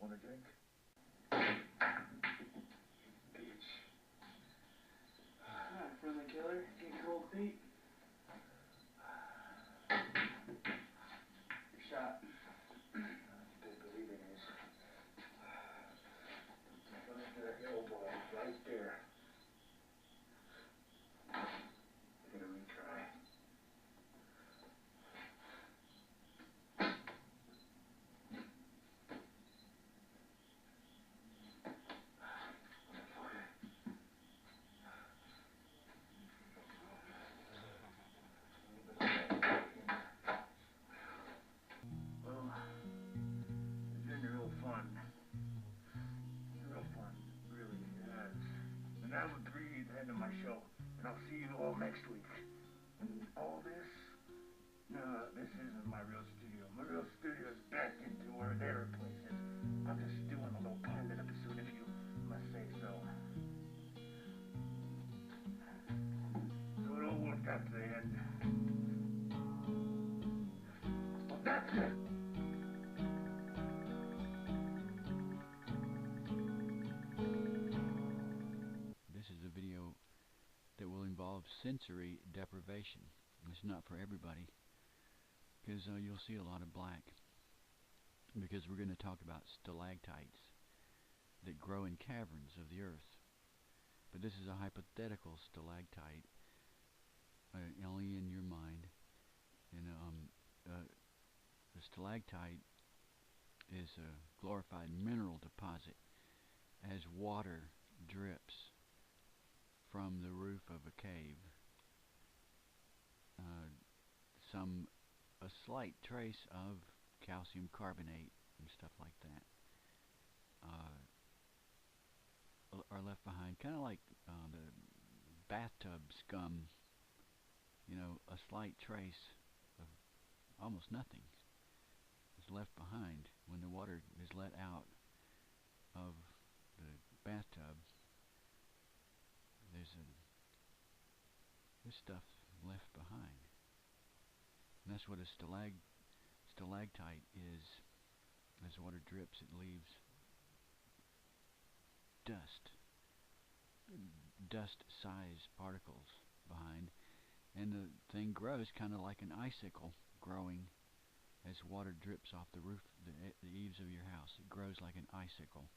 Want a drink? Bitch. Hi, friendly killer. Get cold feet. You're shot. Didn't believe it is. Look at that elbow right there. Get a retry. Well, it's been real fun. Real fun, really has. And that would be the end of my show. And I'll see you all next week. And all this, this isn't my real studio. My real studio is back into where their place is. I'm just doing a little pilot episode, if you must say so. So it all worked out to the end. Well, that's it. This is a video that will involve sensory deprivation. It's not for everybody, because you'll see a lot of black, because we're going to talk about stalactites that grow in caverns of the earth. But this is a hypothetical stalactite, only in your mind. And the stalactite is a glorified mineral deposit as water drips from the roof of a cave. A slight trace of calcium carbonate and stuff like that are left behind, kind of like the bathtub scum. You know, a slight trace of almost nothing is left behind when the water is let out of the bathtub. There's this stuff left behind. And that's what a stalactite is. As water drips, it leaves dust-sized particles behind, and the thing grows kind of like an icicle growing as water drips off the roof, the eaves of your house. It grows like an icicle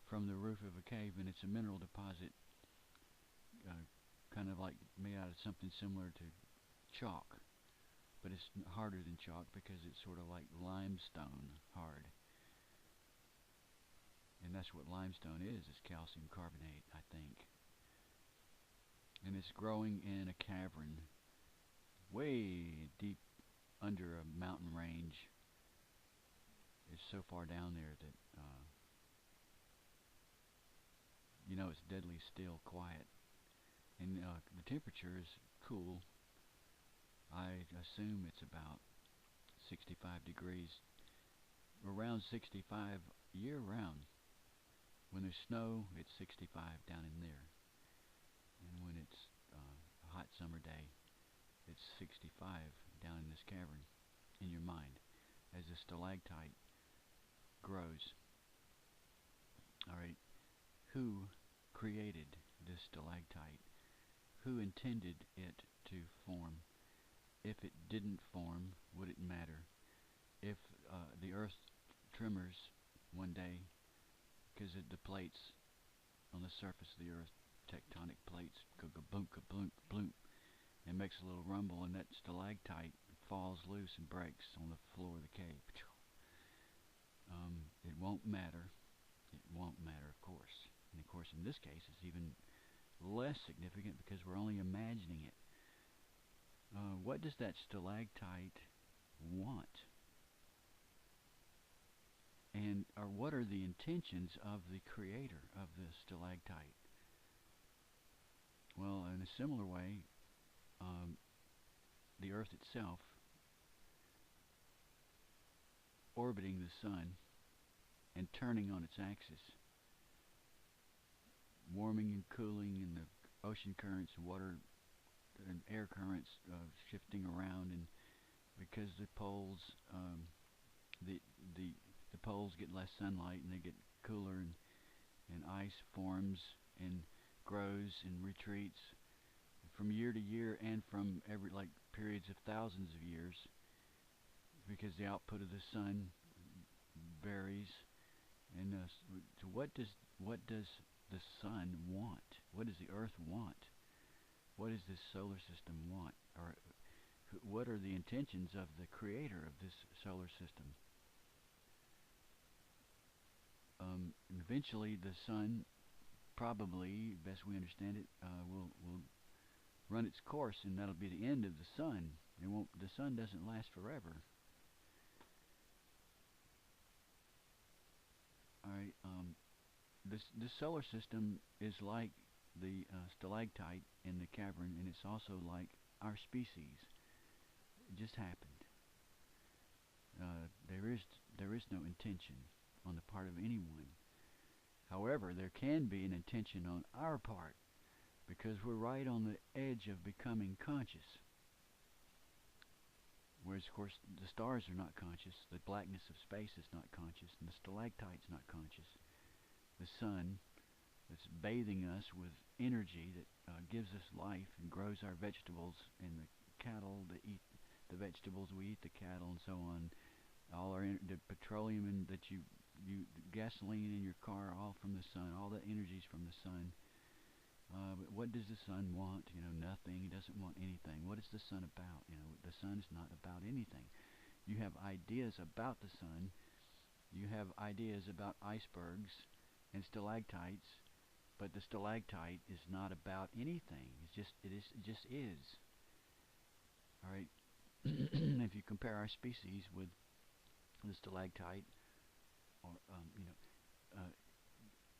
from the roof of a cave, and it's a mineral deposit, kind of like made out of something similar to chalk. But it's harder than chalk because it's sort of like limestone hard. And that's what limestone is calcium carbonate, I think. And it's growing in a cavern way deep under a mountain range. It's so far down there that you know it's deadly still, quiet. And the temperature is cool. I assume it's about 65 degrees, around 65 year round. When there's snow, it's 65 down in there, and when it's a hot summer day, it's 65 down in this cavern in your mind as the stalactite grows. Alright, who created this stalactite? Who intended it to form? If it didn't form, would it matter? If the earth tremors one day, because the plates on the surface of the earth, tectonic plates, go ka-boom, ka-boom, ka-boom, and makes a little rumble, and that stalactite falls loose and breaks on the floor of the cave. It won't matter. It won't matter, of course. And of course, in this case, it's even less significant because we're only imagining it. What does that stalactite want? And what are the intentions of the creator of the stalactite? Well, in a similar way, the Earth itself, orbiting the sun and turning on its axis, warming and cooling, and the ocean currents, water and air currents shifting around, and because the poles, the poles get less sunlight and they get cooler, and ice forms and grows and retreats from year to year and from every like periods of thousands of years, because the output of the sun varies. And so what does the sun want? What does the earth want? What does this solar system want? Or what are the intentions of the creator of this solar system? Eventually the sun, probably, best we understand it, will run its course, and that'll be the end of the sun. The sun doesn't last forever. Alright, this solar system is like the stalactite in the cavern, and it's also like our species. It just happened. There is no intention on the part of anyone. However, there can be an intention on our part, because we're right on the edge of becoming conscious. Whereas, of course, the stars are not conscious, the blackness of space is not conscious, and the stalactite's not conscious. The sun that's bathing us with energy that gives us life and grows our vegetables, and the cattle that eat the vegetables, we eat the cattle, and so on. All the petroleum that you gasoline in your car, all from the sun. All the energy's from the sun. But what does the sun want? Nothing. He doesn't want anything. What is the sun about? The sun is not about anything. You have ideas about the sun. You have ideas about icebergs and stalactites, but the stalactite is not about anything. It just is. All right. If you compare our species with the stalactite, or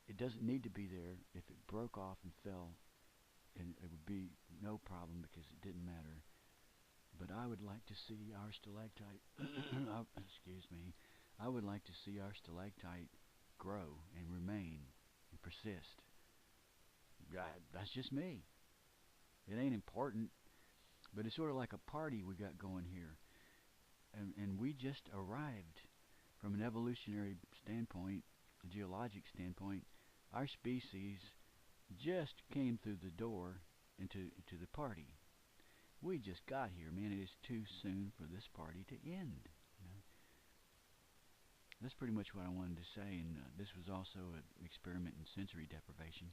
it doesn't need to be there. If it broke off and fell, and it would be no problem because it didn't matter. But I would like to see our stalactite excuse me, I would like to see our stalactite grow and remain and persist. That's just me. It ain't important, but it's sort of like a party we got going here. And we just arrived from an evolutionary standpoint, a geologic standpoint. Our species just came through the door into the party. We just got here, man. It is too soon for this party to end. That's pretty much what I wanted to say, and this was also an experiment in sensory deprivation.